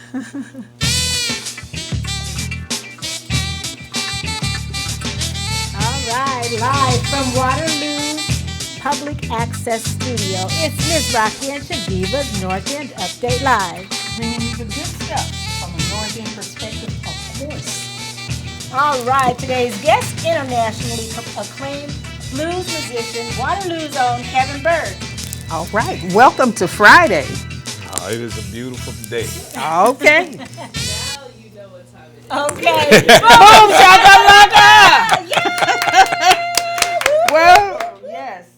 All right, live from Waterloo Public Access Studio, it's Miss Rocki and Chaveevah's North End Update Live. Bringing you the good stuff from a North End perspective, of course. All right, today's guest, internationally acclaimed blues musician, Waterloo's own Kevin Burt. All right, welcome to Friday. Oh, it is a beautiful day. Okay. Now you know what time it is. Okay. Boom, shakalaka! Well, yes.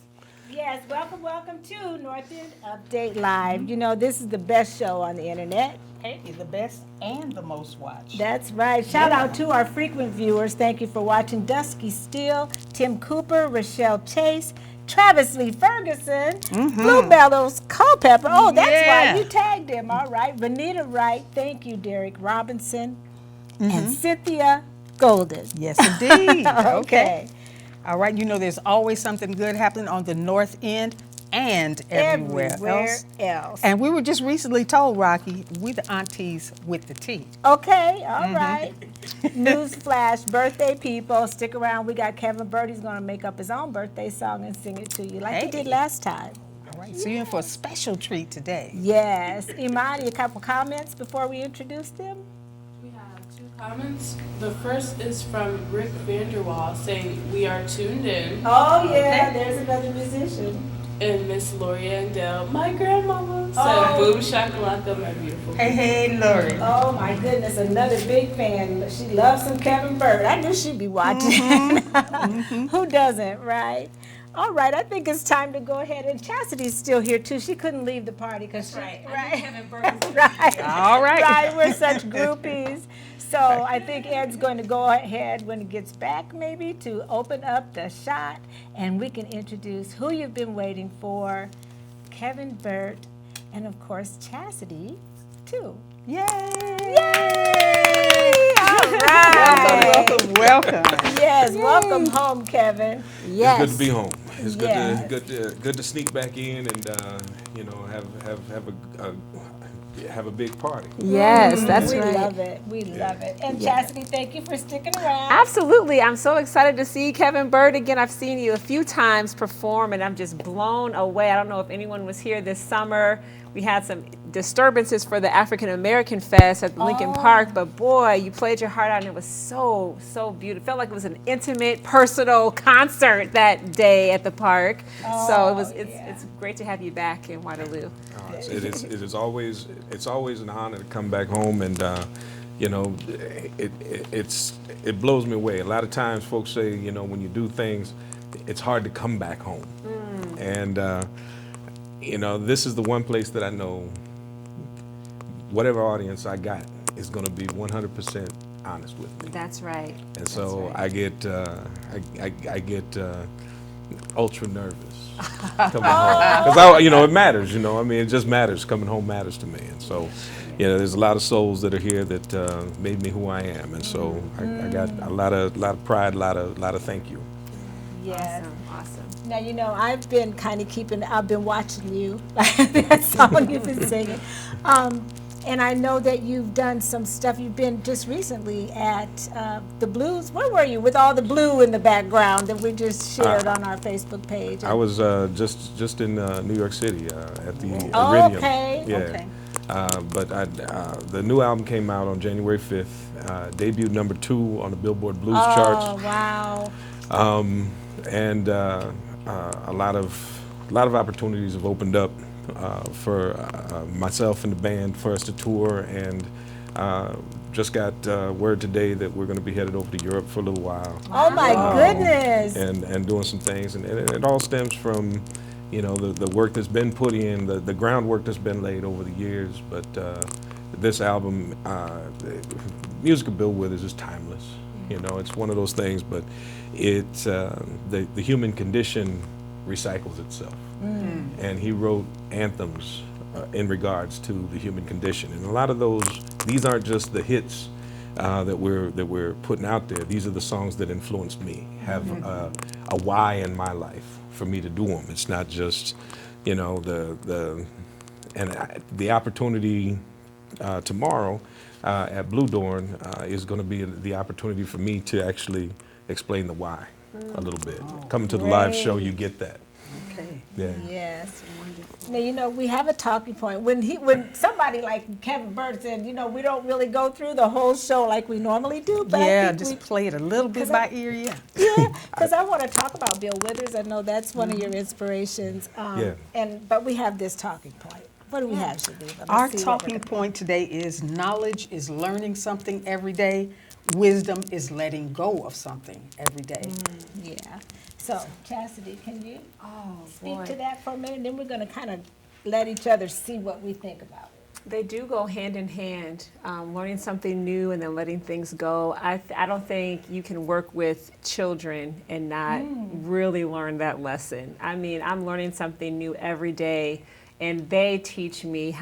Yes, welcome to North End Update Live. You know, this is the best show on the internet. Hey, the best and the most watched. That's right. Shout out to our frequent viewers. Thank you for watching. Dusky Steele, Tim Cooper, Rochelle Chase, Travis Lee Ferguson, Blue Bellows Culpepper. Oh, that's Yeah. right. You tagged him. All right. Vanita Wright. Thank you, Derek Robinson. And Cynthia Golden. Yes, indeed. Okay. All right, you know there's always something good happening on the North End and everywhere else. And we were just recently told, Rocki, we the aunties with the tea. Okay, all right. News flash, birthday people, stick around. We got Kevin Burt. He's going to make up his own birthday song and sing it to you like he did last time. All right, so you're in for a special treat today. Yes. Imani, a couple comments before we introduce them? We have 2 comments. The first is from Rick Vanderwall saying, "We are tuned in." Oh, yeah, there's another musician. And Miss Lori Andell, my grandmama, said, Oh. "Boom shakalaka, my beautiful." Hey, Lori. Oh, my goodness, another big fan. She loves some Kevin Burt. I knew she'd be watching. Who doesn't, right? All right, I think it's time to go ahead. And Chassidy's still here, too. She couldn't leave the party because right. Right. All right. Right, we're such groupies. So I think Ed's going to go ahead when he gets back maybe to open up the shot and we can introduce who you've been waiting for, Kevin Burt, and of course Chassidi too. Yay! Yay! All right. Welcome. Yes, welcome home, Kevin. Yes. It's good to be home. It's Yes. good to sneak back in and you know have a big party. Yes, that's we right. love it. We love it. And Chassidi, thank you for sticking around. Absolutely. I'm so excited to see Kevin Burt again. I've seen you a few times perform and I'm just blown away. I don't know if anyone was here this summer. We had some disturbances for the African American Fest at Lincoln Park, but boy, you played your heart out and it was so beautiful. It felt like it was an intimate, personal concert that day at the park. So it's great to have you back in Waterloo. It's always an honor to come back home, and you know, it blows me away. A lot of times, folks say, you know, when you do things, it's hard to come back home, and you know, this is the one place that I know whatever audience I got is going to be 100% honest with me. That's right. And so right. I get ultra nervous coming home because you know, it matters. You know, I mean, it just matters. Coming home matters to me, and so you know, there's a lot of souls that are here that made me who I am, and so I got a lot of pride, a lot of thank you. Yes. Awesome. Now, you know, I've been kind of I've been watching you, that song you've been singing. And I know that you've done some stuff. You've been just recently at the Blues. Where were you with all the blue in the background that we just shared on our Facebook page? I was just in New York City at the Oh, Iridium. okay. Yeah. Okay. But the new album came out on January 5th. Debuted number 2 on the Billboard Blues charts. Oh, wow. And a lot of opportunities have opened up for myself and the band for us to tour, and just got word today that we're going to be headed over to Europe for a little while. Oh, my goodness. And doing some things, and it all stems from, you know, the work that's been put in, the groundwork that's been laid over the years. But this album, music of Bill Withers is timeless. You know, it's one of those things, but it's the human condition recycles itself. And he wrote anthems in regards to the human condition, and a lot of these aren't just the hits that we're putting out there. These are the songs that influenced me, have a why in my life for me to do them. It's not just, you know, the opportunity tomorrow at Bluedorn is going to be the opportunity for me to actually explain the why a little bit. Coming to the live show, you get that. Okay. Yeah. Yes. Now, we have a talking point. When somebody like Kevin Burt said, we don't really go through the whole show like we normally do, but I think just play it a little bit by ear, yeah. Yeah, because I want to talk about Bill Withers. I know that's one of your inspirations. But we have this talking point. What do we have, Chaveevah? Our talking point today is knowledge is learning something every day. Wisdom is letting go of something every day. Yeah. So, Chassidi, can you speak boy. to that for a minute? Then we're going to kind of let each other see what we think about it. They do go hand in hand, learning something new and then letting things go. I don't think you can work with children and not really learn that lesson. I mean, I'm learning something new every day, and they teach me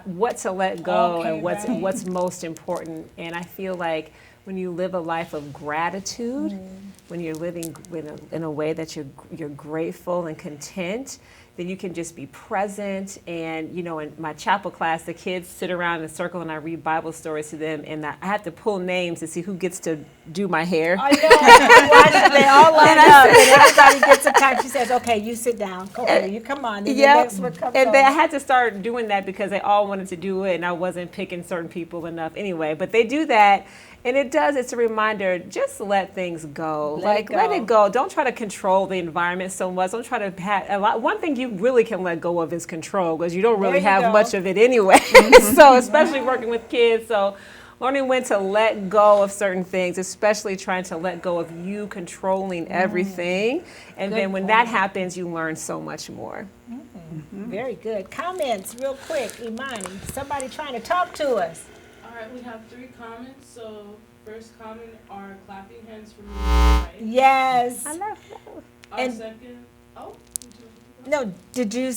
what to let go and what's most important. And I feel like when you live a life of gratitude, when you're living in a way that you're grateful and content, then you can just be present. And, in my chapel class, the kids sit around in a circle and I read Bible stories to them. And I have to pull names to see who gets to do my hair. I know. They all line up and everybody gets a time. She says, okay, you sit down. Okay, you come on. Then the next one comes and over. I had to start doing that because they all wanted to do it and I wasn't picking certain people enough anyway. But they do that. And it's a reminder, just let things go. Let it go. Don't try to control the environment so much. Don't try to one thing you really can let go of is control, because you don't really have much of it anyway. So especially working with kids. So learning when to let go of certain things, especially trying to let go of you controlling everything. And then when that happens, you learn so much more. Very good. Comments real quick, Imani. Somebody trying to talk to us. All right, we have 3 comments. So first comment are clapping hands for me, right? Yes. I love that. Our second, No, did you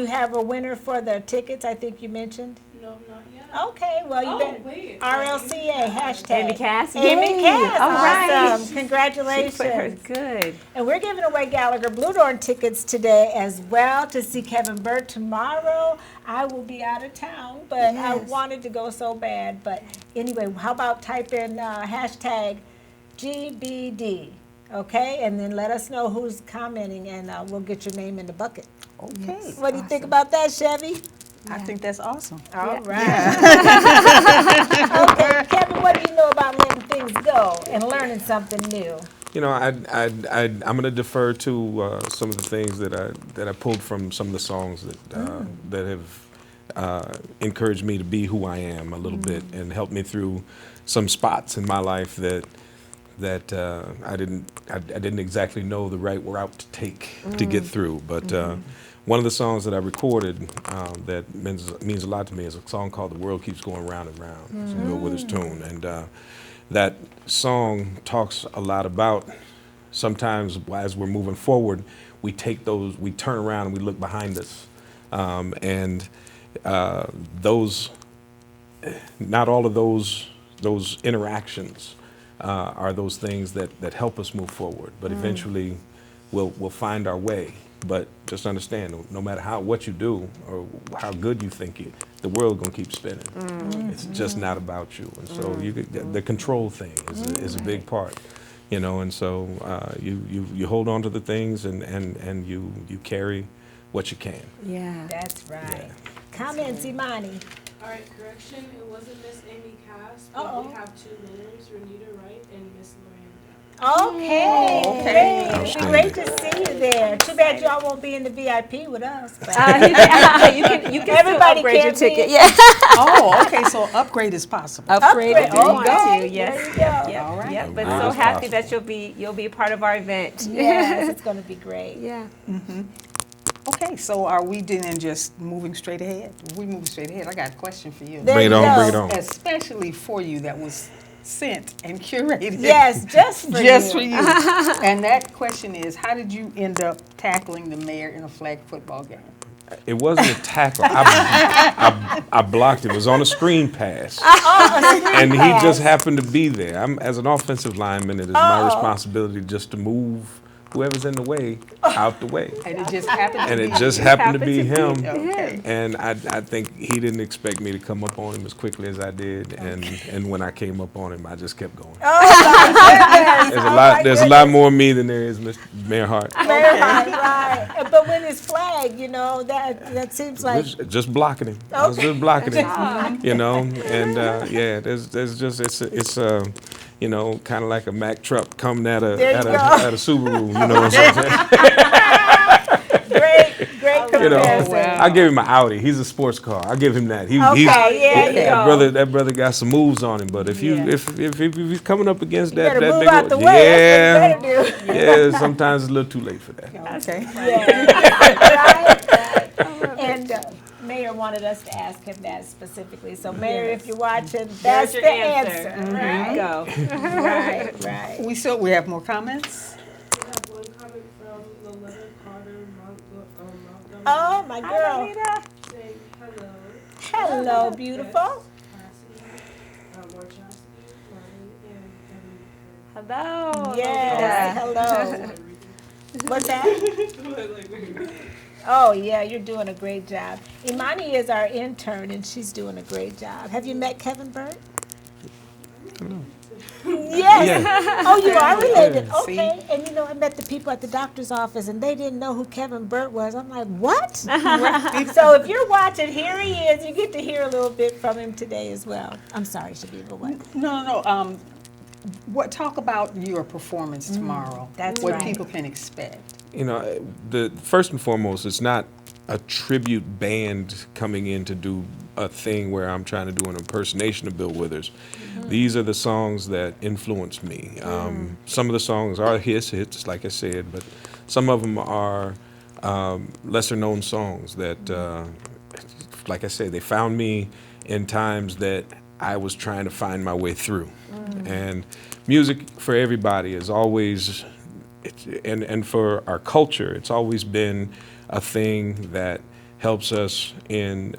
have a winner for the tickets? I think you mentioned. no, not yet. Okay, well you better. Wait. RLCA hashtag. Amy Cass? Amy Cass. All right. Awesome. Congratulations. Good. And we're giving away Gallagher Bluedorn tickets today as well to see Kevin Burt tomorrow. I will be out of town, but I wanted to go so bad. But anyway, how about type in hashtag GBD, okay? And then let us know who's commenting, and we'll get your name in the bucket. Okay. What do you think about that, Chevy? I think that's awesome. All right. Okay, Kevin, what do you know about letting things go and learning something new? I'm going to defer to some of the things that I pulled from some of the songs that have encouraged me to be who I am a little bit and helped me through some spots in my life that I didn't exactly know the right route to take to get through. But one of the songs that I recorded that means a lot to me is a song called "The World Keeps Going Round and Round." It's a Bill Withers tune, and that song talks a lot about sometimes as we're moving forward, we turn around and we look behind us, and not all of those interactions are those things that help us move forward. But eventually, we'll find our way. But just understand, no matter what you do or how good you think it, the world gonna keep spinning. It's just not about you. And so the control thing is a big part, And so you hold on to the things and you carry what you can. Yeah. That's right. Yeah. Comments, Imani. All right, correction. It wasn't Miss Amy Cass, but we have 2 winners, Renita Wright and Miss Lorraine. Okay. Okay. Great. It'd be great to see you there. Too bad y'all won't be in the VIP with us. But You can everybody upgrade your can't be. ticket. Yeah. Oh, okay, so upgrade is possible. Upgrade if you Upgrade. want Okay. to. Yes. There you go. Yep. All right. Yep. But Upgrade so is happy possible. that you'll be part of our event. Yes, it's going to be great. Yeah. Okay, so are we then just moving straight ahead? We move straight ahead. I got a question for you. There Bring it you on, go. bring it on. Especially for you, that was sent and curated. Yes, just for Just you. for you. And that question is, how did you end up tackling the mayor in a flag football game? It wasn't a tackle. I blocked it. It was on a screen pass. And he just happened to be there. As an offensive lineman, it is my responsibility just to move whoever's in the way, out the way. And it just happened to And be. it just happened to be him. Okay. And I think he didn't expect me to come up on him as quickly as I did. And when I came up on him, I just kept going. There's a lot more me than there is Mr. Mayor Hart. Right. But when it's flagged, you know, that seems like Just blocking him. I was just blocking him. You know, and yeah, there's just it's you know, kind of like a Mack truck coming at a Subaru. You know what I'm saying? great You know, comparison. I give him an Audi. He's a sports car. I give him that. That brother got some moves on him. But if he's coming up against that move big out the way. That's what you better do. yeah, sometimes it's a little too late for that. Okay. Right. And Mayor wanted us to ask him that specifically. So, Mayor, if you're watching, that's There's your the answer. answer. There you go. Right. We have more comments. I have one comment from Loletta Carter Montgomery. Oh, my girl. Saying hello. Hello, beautiful. Chassidi, more Chassidi Martin, and Hello. Yes, hello. What's that? Oh, yeah, you're doing a great job. Imani is our intern, and she's doing a great job. Have you met Kevin Burt? Yes. Yeah. Oh, you are related. Yeah. Okay. And you know, I met the people at the doctor's office, and they didn't know who Kevin Burt was. I'm like, what? So if you're watching, here he is. You get to hear a little bit from him today as well. I'm sorry, Chaveevah, what? No. Talk about your performance tomorrow. That's what right. people can expect. You know, the first and foremost, it's not a tribute band coming in to do a thing where I'm trying to do an impersonation of Bill Withers. These are the songs that influenced me. Some of the songs are hits, like I said, but some of them are lesser known songs that, like I said, they found me in times that I was trying to find my way through. And music for everybody is always, and for our culture, it's always been a thing that helps us in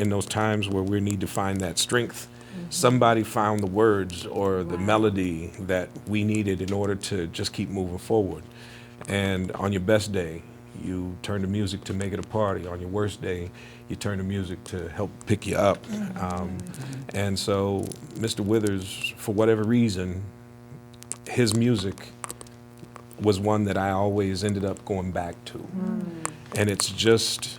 those times where we need to find that strength. Somebody found the words or the melody that we needed in order to just keep moving forward. And on your best day, you turn to music to make it a party. On your worst day, you turn to music to help pick you up. And so Mr. Withers, for whatever reason, his music was one that I always ended up going back to. And it's just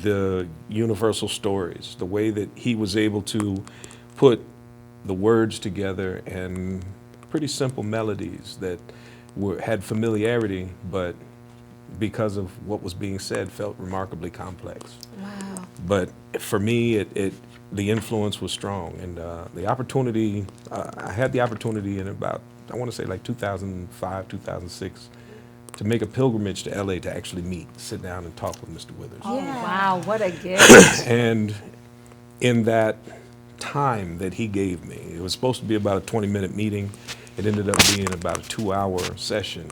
the universal stories, the way that he was able to put the words together and pretty simple melodies that had familiarity, but because of what was being said, felt remarkably complex. Wow. But for me, the influence was strong, and the opportunity, I had the opportunity in about, I want to say like 2005, 2006, to make a pilgrimage to LA to actually sit down and talk with Mr. Withers. Oh, Yeah. wow, what a gift. And in that time that he gave me, it was supposed to be about a 20-minute meeting. It ended up being about a 2-hour session.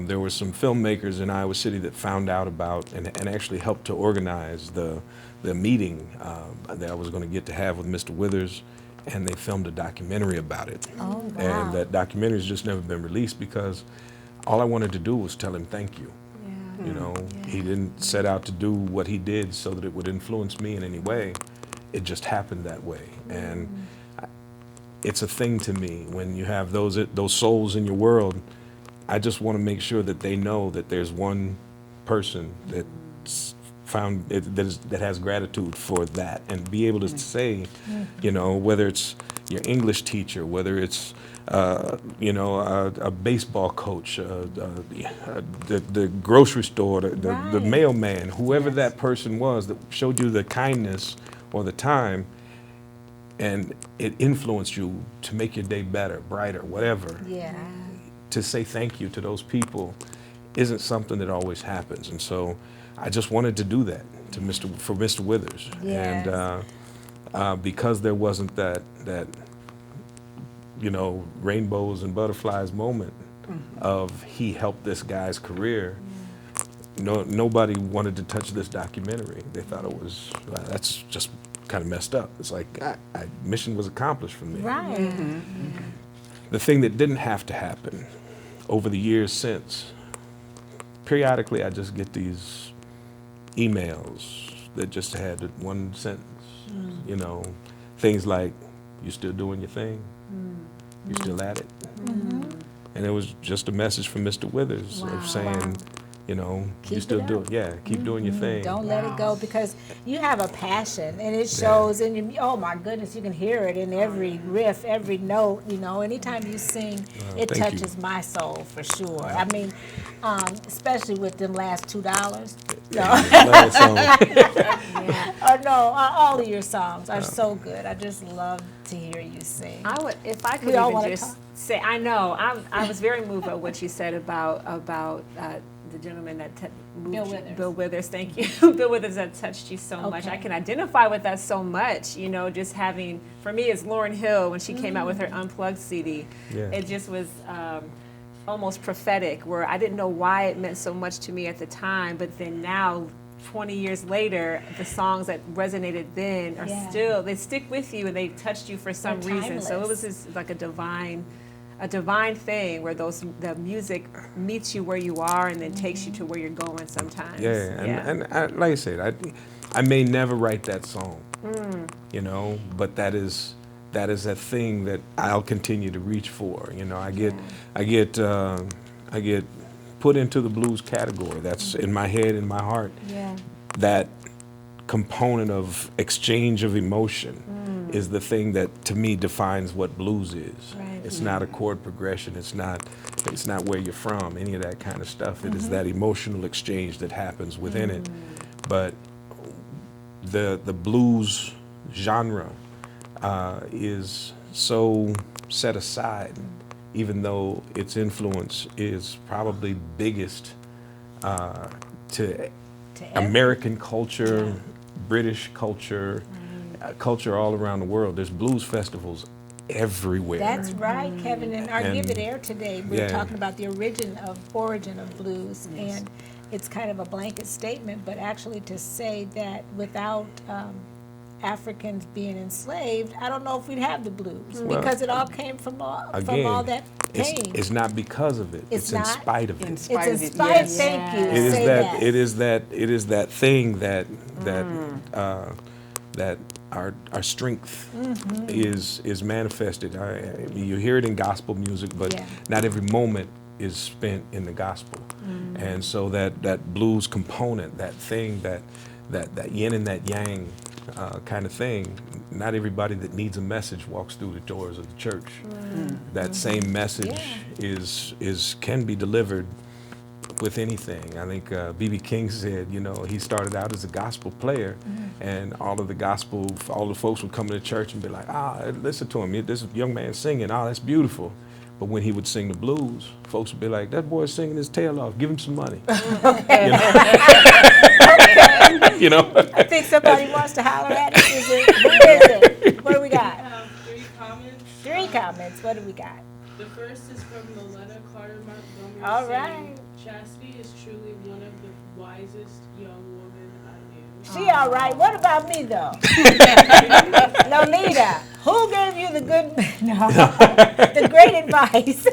There were some filmmakers in Iowa City that found out about and actually helped to organize the meeting that I was going to get to have with Mr. Withers, and they filmed a documentary about it. Oh, wow. And that documentary has just never been released because all I wanted to do was tell him thank you. You know, he didn't set out to do what he did so that it would influence me in any way. It just happened that way. And it's a thing to me when you have those souls in your world. I just want to make sure that they know that there's one person that's found that has gratitude for that, and be able to say, you know, whether it's your English teacher, whether it's you know, a baseball coach, the grocery store, the mailman, whoever that person was that showed you the kindness or the time, and it influenced you to make your day better, brighter, whatever. Yeah. To say thank you to those people isn't something that always happens, and so I just wanted to do that to for Mr. Withers. Yes. And because there wasn't that you know, rainbows and butterflies moment of he helped this guy's career, nobody wanted to touch this documentary. They thought it was, that's just kind of messed up. It's like, mission was accomplished for me. Right. The thing that didn't have to happen over the years since periodically I just get these emails that just had one sentence, you know, things like, "You still doing your thing? You still at it?" And it was just a message from Mr. Withers of saying, you know, you still do it. Yeah, keep doing your thing. Don't let it go, because you have a passion, and it shows in your, oh my goodness, you can hear it in every riff, every note, you know. Anytime you sing, it thank you. touches my soul for sure. I mean, especially with them last $2. No. Last song. Oh, no, all of your songs are so good. I just love to hear you sing. I would, if I could We all even wanna just talk. say, I know, I was very moved by what you said about the gentleman that Bill Withers. Bill Withers, thank you. Bill Withers, that touched you so much. I Okay. can identify with that so much, you know, just having, for me, it's Lauryn Hill when she came out with her Unplugged CD. Yeah. It just was almost prophetic, where I didn't know why it meant so much to me at the time, but then now, 20 years later, the songs that resonated then are still, they stick with you and they touched you for some They're reason. So it timeless. was just like a divine thing where the music meets you where you are and then takes you to where you're going sometimes. Yeah, and I, like I said, I may never write that song, you know, but that is that thing that I'll continue to reach for. You know, I get put into the blues category. That's in my head, in my heart. Yeah. That component of exchange of emotion is the thing that to me defines what blues is. Right. It's not a chord progression. It's not where you're from. Any of that kind of stuff. It is that emotional exchange that happens within it. But the blues genre is so set aside, even though its influence is probably biggest to American culture, British culture, culture all around the world. There's blues festivals everywhere. That's right, Kevin. In our And- Give It Air today, we were Yeah. talking about the origin of blues, and it's kind of a blanket statement, but actually to say that without Africans being enslaved, I don't know if we'd have the blues, Well, because it all came from all Again, that pain. it's not because of it. It's It's in not? spite of In it. spite It's of in it, spite. yes. Thank you. It is Say that. It is that. It is that thing that that our strength is manifested. You hear it in gospel music, but Yeah. not every moment is spent in the gospel. And so that blues component, that thing, that yin and that yang kind of thing. Not everybody that needs a message walks through the doors of the church. That same message can be delivered with anything. I think B.B. King said, you know, he started out as a gospel player, and all the folks would come to the church and be like, listen to him, this young man singing, that's beautiful. But when he would sing the blues, folks would be like, that boy's singing his tail off, give him some money. You know? I think somebody wants to holler at us. Who is it? What do we got? I have 3 comments. 3 comments. What do we got? The first is from Loretta Carter Montgomery. All saying, right. Chassidi is truly one of the wisest young women I knew. She all right. What about me, though? Lolita, who gave you the good, the great advice?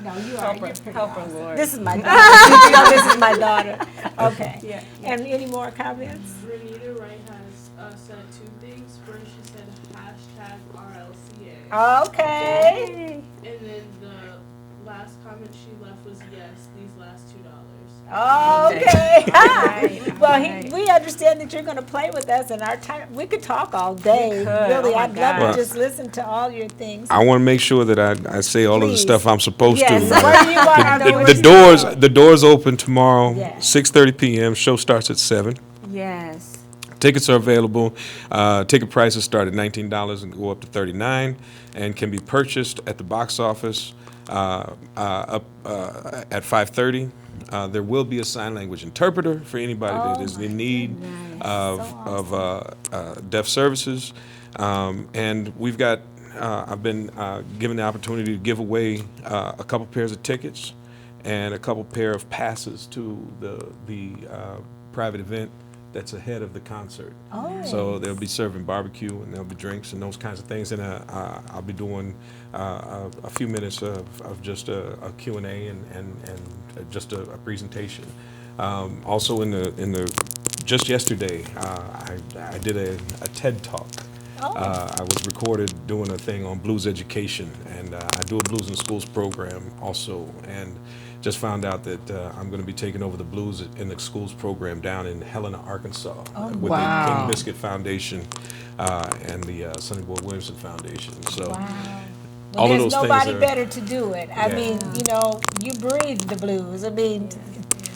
No, you are. You're pretty help her, awesome. Lord. This is my daughter. This is my daughter. Okay. Yeah. And any more comments? Renita Wright has said 2 things. First, she said #RLCA. Okay. And then the last comment she left was yes, these last $2. Okay. Right, Well, right. we understand that you're going to play with us, and our time. We could talk all day. We could. Really, Oh my I'd love gosh. to just listen to all your things. I want to make sure that I say all of the Please. stuff I'm supposed Yes. to. What do you want to do? The doors open tomorrow, Yeah. 6:30 p.m. Show starts at 7. Yes. Tickets are available. Ticket prices start at $19 and go up to $39, and can be purchased at the box office up at 5:30. There will be a sign language interpreter for anybody that is in need of deaf services. And we've got, I've been given the opportunity to give away a couple pairs of tickets and a couple pair of passes to the private event that's ahead of the concert. Oh. So they'll be serving barbecue and there'll be drinks and those kinds of things. And I'll be doing a few minutes of just a Q&A and just a presentation. Also just yesterday, I did a TED Talk. Oh. I was recorded doing a thing on blues education, and I do a blues in schools program also, and just found out that I'm going to be taking over the blues in the schools program down in Helena, Arkansas, with wow. the King Biscuit Foundation and the Sonny Boy Williamson Foundation. So Wow. all Well, of there's those nobody things are, better to do it. I Yeah. mean, you know, you breathe the blues. I mean,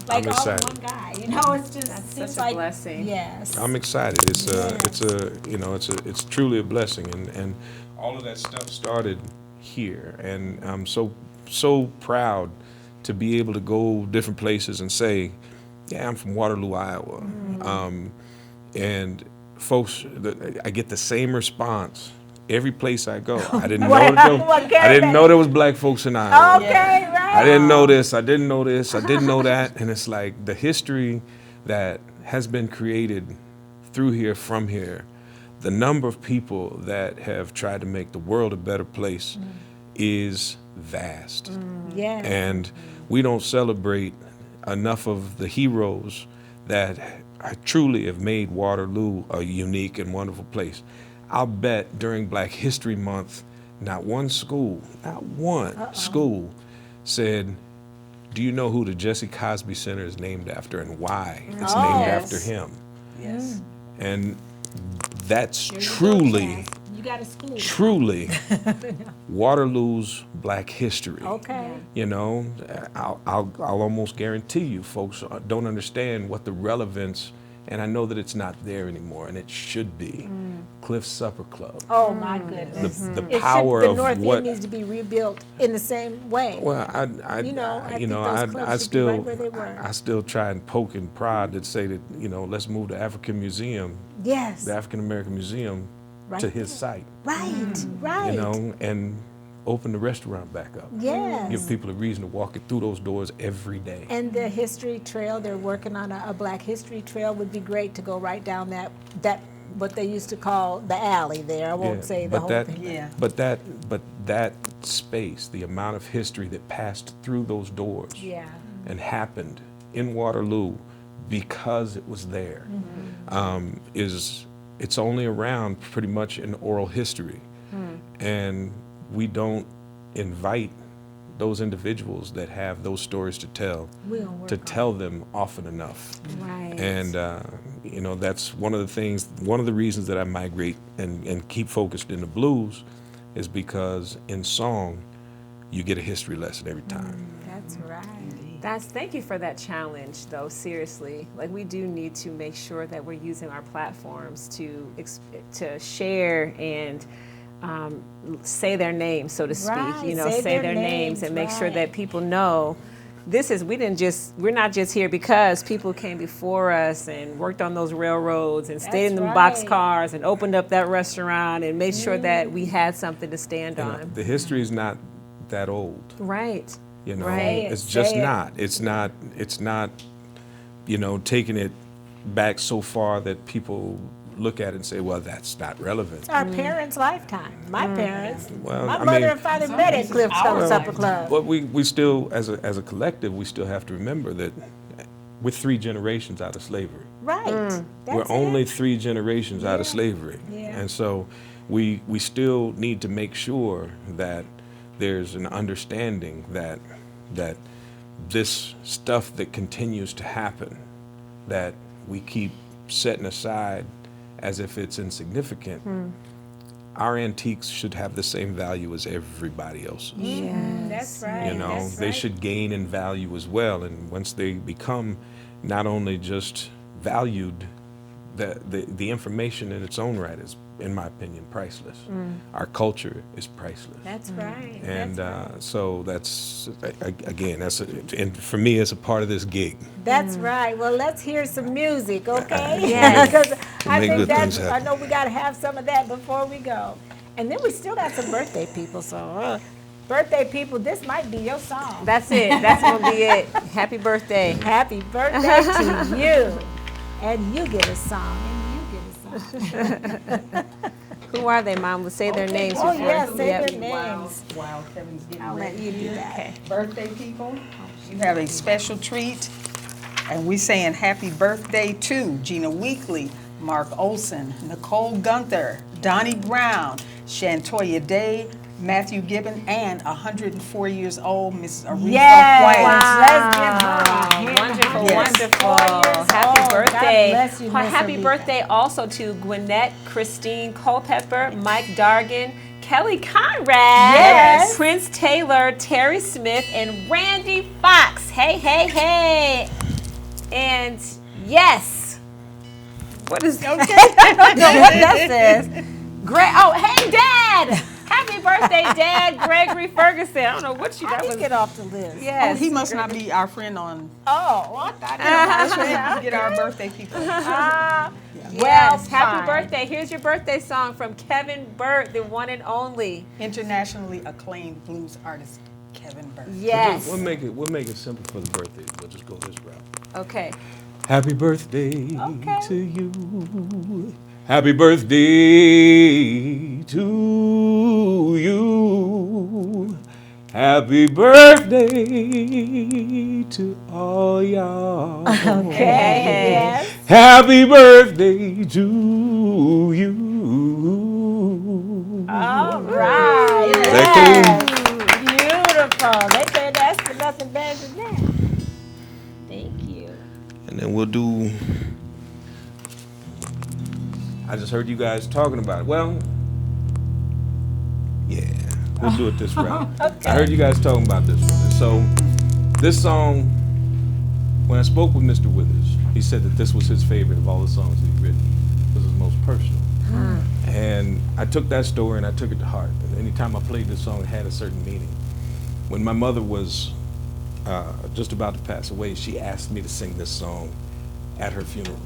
like I'm all in excited. one guy. You know, it's just That's seems such a like blessing. yes. I'm excited. It's truly a blessing, and all of that stuff started here, and I'm so proud to be able to go different places and say, yeah, I'm from Waterloo, Iowa, and folks, I get the same response every place I go. I didn't know there was black folks in Iowa. Okay, right. I didn't know this, I didn't know this, I didn't know that. And it's like the history that has been created through here, from here, the number of people that have tried to make the world a better place is vast. Yeah. And we don't celebrate enough of the heroes that truly have made Waterloo a unique and wonderful place. I'll bet during Black History Month, not one school school said, do you know who the Jesse Cosby Center is named after and why it's named after him? Yes. And that's There you go, truly, Chaz. You got a school. truly Waterloo's Black history. Okay. You know, I'll almost guarantee you folks don't understand what the relevance, and I know that it's not there anymore, and it should be. Cliff's Supper Club. Oh my goodness. The It power should, the of North what. End needs to be rebuilt in the same way. Well, I think those clubs I should be still, right where they were. I still try and poke and prod that say that, you know, let's move the African Museum, Yes. the African American Museum, Right to his there. site. Right. Right. You know, and open the restaurant back up. Yes. Give people a reason to walk it through those doors every day. And the history trail, they're working on a Black History Trail. Would be great to go right down that what they used to call the alley there. I won't say the but whole that, thing. Yeah. But that space, the amount of history that passed through those doors Yeah. and happened in Waterloo because it was there, it's only around pretty much in oral history. And we don't invite those individuals that have those stories to tell, We don't work to on tell them often enough. Right. And you know, that's one of the reasons that I migrate and keep focused in the blues is because in song, you get a history lesson every time. That's right. Thank you for that challenge, though. Seriously, like we do need to make sure that we're using our platforms to share and say their names, so to speak. Right, You know, say say their their names and make sure right. that people know we're not just here because people came before us and worked on those railroads and stayed in That's them right. boxcars and opened up that restaurant and made sure that we had something to stand You know, on. the history is not that old. Right. You know, Right. it's Say just it. not. It's not, you know, taking it back so far that people look at it and say, well, that's not relevant. Our parents' lifetime. My parents. Well, My I mother mean- and father met at Cliff's Supper Club. But we still, as a collective, we still have to remember that we're 3 generations out of slavery. Right. We're That's only it. 3 3 generations out of slavery. Yeah. And so we still need to make sure that there's an understanding that this stuff that continues to happen, that we keep setting aside as if it's insignificant, our antiques should have the same value as everybody else's. That's right. You know, That's they right. should gain in value as well. And once they become not only just valued, the information in its own right is, in my opinion, priceless. Our culture is priceless. That's right. And that's right. so that's, again, and for me, it's a part of this gig. That's right. Well, let's hear some music, okay? Yes. Because I make think good things I happen. know we got to have some of that before we go. And then we still got some birthday people. So, birthday people, this might be your song. That's it. That's gonna be it. Happy birthday. Happy birthday to you. And you get a song. And you get a song. Who are they, Mom? We'll say their names Oh, before. yeah, say Yep. their names. While Kevin's getting I'll let you do that. Okay. Birthday people, you have a special treat. And we saying happy birthday to Gina Weekly, Mark Olson, Nicole Gunther, Donnie Brown, Shantoya Day, Matthew Gibbon, and 104 years old, Mrs. Aretha White. Wow. Let's give her a hand. Wonderful, Yes. wonderful. 4 years Happy old. birthday. God bless you, Miss Happy Aretha. birthday also to Gwinnett, Christine Culpepper, Mike Dargan, Kelly Conrad, Yes. Prince Taylor, Terry Smith, and Randy Fox. Hey, hey, hey. And yes. What is that? I don't know what that says. Oh, hey, Dad. Happy birthday, Dad. Gregory Ferguson. I don't know what you, How that do was. you get off the list? Yes. Oh, he must not be our friend on. Oh, well, I thought That's where we get our birthday people. Well, Yes, fine. happy birthday. Here's your birthday song from Kevin Burt, the one and only. Internationally acclaimed blues artist Kevin Burt. Yes. We'll make it simple for the birthdays. We'll just go this route. Okay. Happy birthday Okay. to you. Happy birthday to you. Happy birthday to all y'all. Okay. Yes. Happy birthday to you. All right. Is that Yes. Beautiful. They said ask for nothing better than that. Thank you. And then we'll do. I just heard you guys talking about it. Well, yeah, we'll do it this route. Okay. I heard you guys talking about this one. And so, this song, when I spoke with Mr. Withers, he said that this was his favorite of all the songs he'd written. This was most personal. And I took that story and I took it to heart. And anytime I played this song, it had a certain meaning. When my mother was just about to pass away, she asked me to sing this song at her funeral.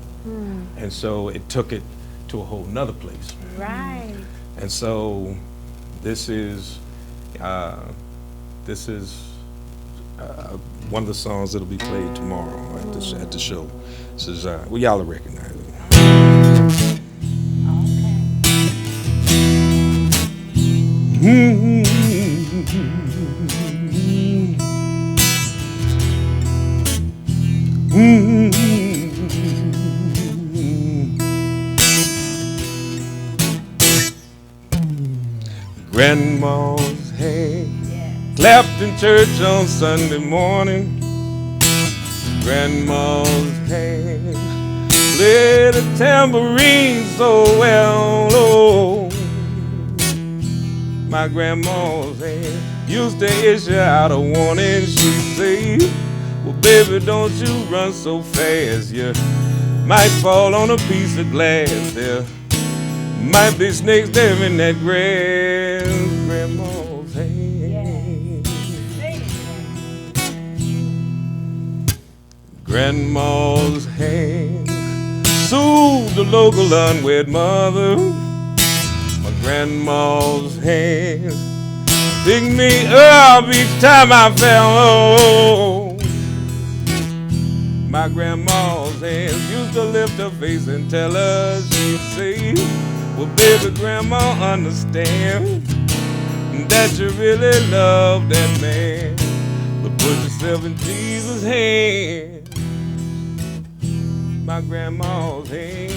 And so it took it to a whole nother place. Right. And so this is one of the songs that'll be played tomorrow at the show. This is well, y'all will recognize it. Grandma's hand clapped in church on Sunday morning. Grandma's hand played a tambourine so well. Oh, my grandma's hand used to issue out a warning. She'd say, well, baby, don't you run so fast. You might fall on a piece of glass. There might be snakes there in that grass. Grandma's hand. Grandma's hand soothed the local unwed mother. My grandma's hand picked me up each time I fell. Oh, my grandma's hands used to lift her face and tell us, she'd say, well, baby, grandma, understand that you really love that man, but put yourself in Jesus' hand. My grandma's hand.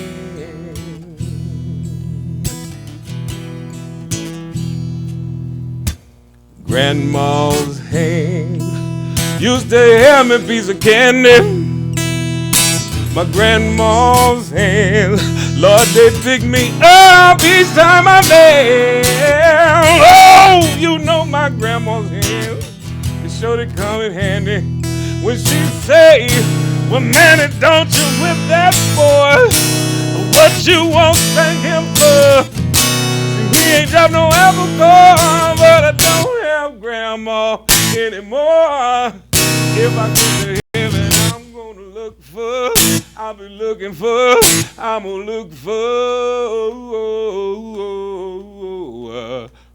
Grandma's hand used to hand me a piece of candy. My grandma's hands, Lord, they pick me up each time I fell. Oh, you know my grandma's hands, it sure they come in handy when she say, well, Manny, don't you whip that boy. What you won't thank him for? See, he ain't dropped no apple corn, but I don't have grandma anymore. If I get to heaven, I'll be looking for, I'm gonna look for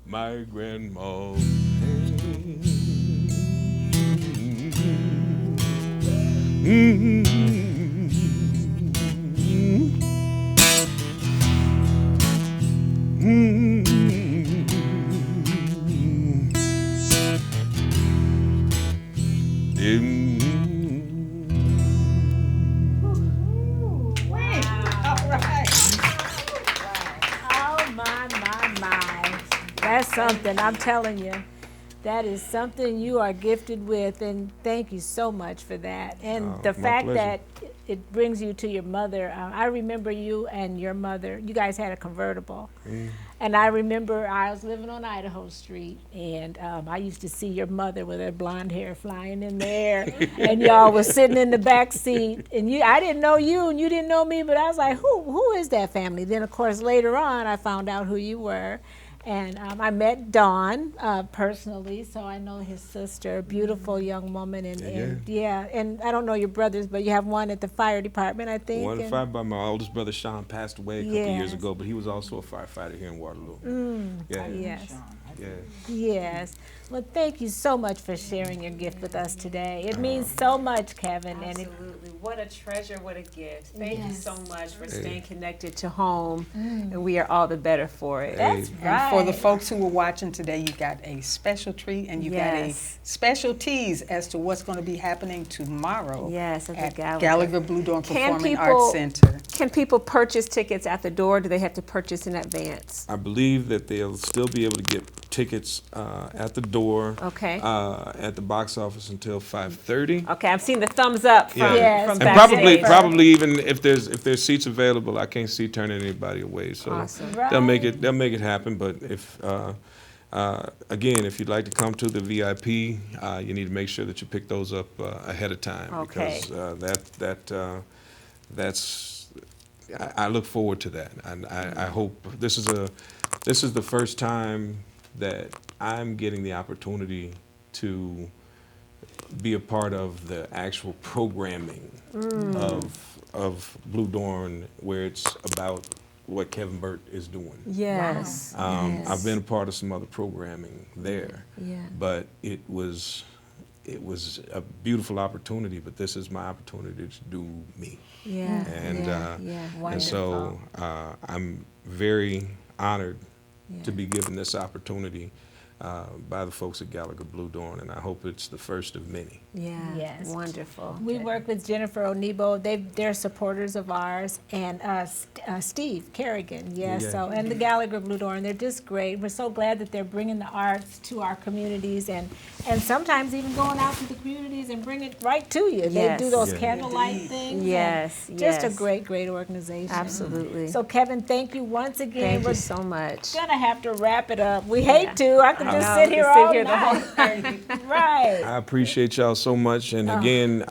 my grandma's hand. My. That's something, I'm telling you. That is something you are gifted with, and thank you so much for that. And Oh, the my fact pleasure. that it brings you to your mother. I remember you and your mother, you guys had a convertible. And I remember I was living on Idaho Street, and I used to see your mother with her blonde hair flying in the air, and y'all was sitting in the back seat. And I didn't know you, and you didn't know me, but I was like, who is that family? Then, of course, later on, I found out who you were. And I met Dawn personally, so I know his sister, beautiful young woman, and I don't know your brothers, but you have one at the fire department, I think. One and- fired by my oldest brother Sean passed away a couple years Yes. ago, but he was also a firefighter here in Waterloo. Yes. Yeah. Yes. Well, thank you so much for sharing your gift with us today. It means so much, Kevin. And Absolutely. What a treasure, what a gift. Thank you Yes. so much for staying connected to home, and we are all the better for it. that's Hey. right. And for the folks who were watching today, you got a special treat and you got a Yes. special tease as to what's going to be happening tomorrow Yes, at the at Gallagher. Gallagher Bluedorn Can Performing people- Arts Center. Can people purchase tickets at the door? Or do they have to purchase in advance? I believe that they'll still be able to get tickets at the door, Okay. at the box office until 5:30. Okay, I've seen the thumbs up from, Yeah. Yes. from And backstage. probably even if there's seats available, I can't see turning anybody away. So Awesome. they'll make it happen. But if again, if you'd like to come to the VIP, you need to make sure that you pick those up ahead of time Okay. because that's I look forward to that, and I hope this is the first time that I'm getting the opportunity to be a part of the actual programming of Bluedorn, where it's about what Kevin Burt is doing. Yes. I've been a part of some other programming there, Yeah. but it was a beautiful opportunity. But this is my opportunity to do me, Yeah. and yeah. and so I'm very honored to be given this opportunity by the folks at Gallagher Bluedorn, and I hope it's the first of many. Yeah. Yes. Wonderful. We work with Jennifer Onebo. They're supporters of ours, and Steve Kerrigan. Yes. Yeah. So and the Gallagher Bluedorn. They're just great. We're so glad that they're bringing the arts to our communities, and sometimes even going out to the communities and bring it right to you. They do Yes. those Yeah. candlelight things. and Yes, Just a yes. great organization. Absolutely. So Kevin, thank you once again. Thank you so much. We're gonna have to wrap it up. We hate to. I could I just know, sit we here could sit all here the whole night. Right. I appreciate y'all so much, and again,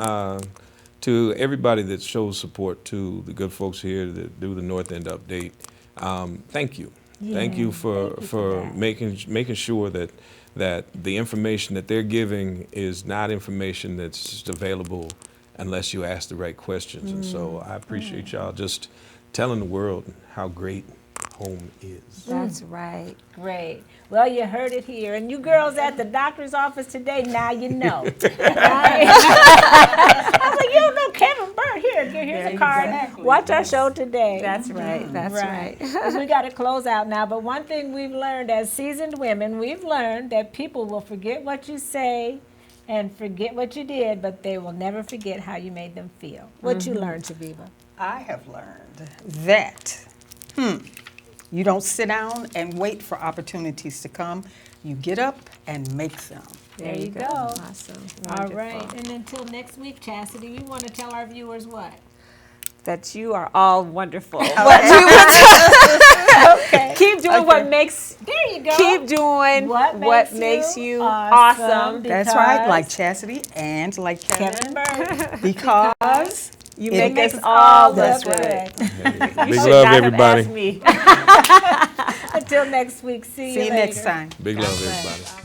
to everybody that shows support to the good folks here that do the North End update, thank you. Thank you for that. making sure that the information that they're giving is not information that's just available unless you ask the right questions. And so I appreciate y'all just telling the world how great home is. That's right. Great. Well, you heard it here. And you girls at the doctor's office today, now you know. Right? I was like, you don't know Kevin Burt. Here's There a you card. go. Watch our show today. That's right. That's right. 'Cause we got to close out now. But one thing we've learned as seasoned women, we've learned that people will forget what you say and forget what you did, but they will never forget how you made them feel. What you learned, Chaveevah? I have learned that you don't sit down and wait for opportunities to come. You get up and make them. There you go. Awesome. All Wonderful. right. And until next week, Chassidi, we want to tell our viewers what? That you are all wonderful. Okay. Keep doing what makes. There you go. Keep doing What makes you you awesome. awesome. That's right, Because- like Chastity and like Kevin Kevin. Burt. Because You It make makes us all That's look right. good. Big You should love, not have everybody. asked me. Until next week. See see you later. next time. Big love, God bless. everybody.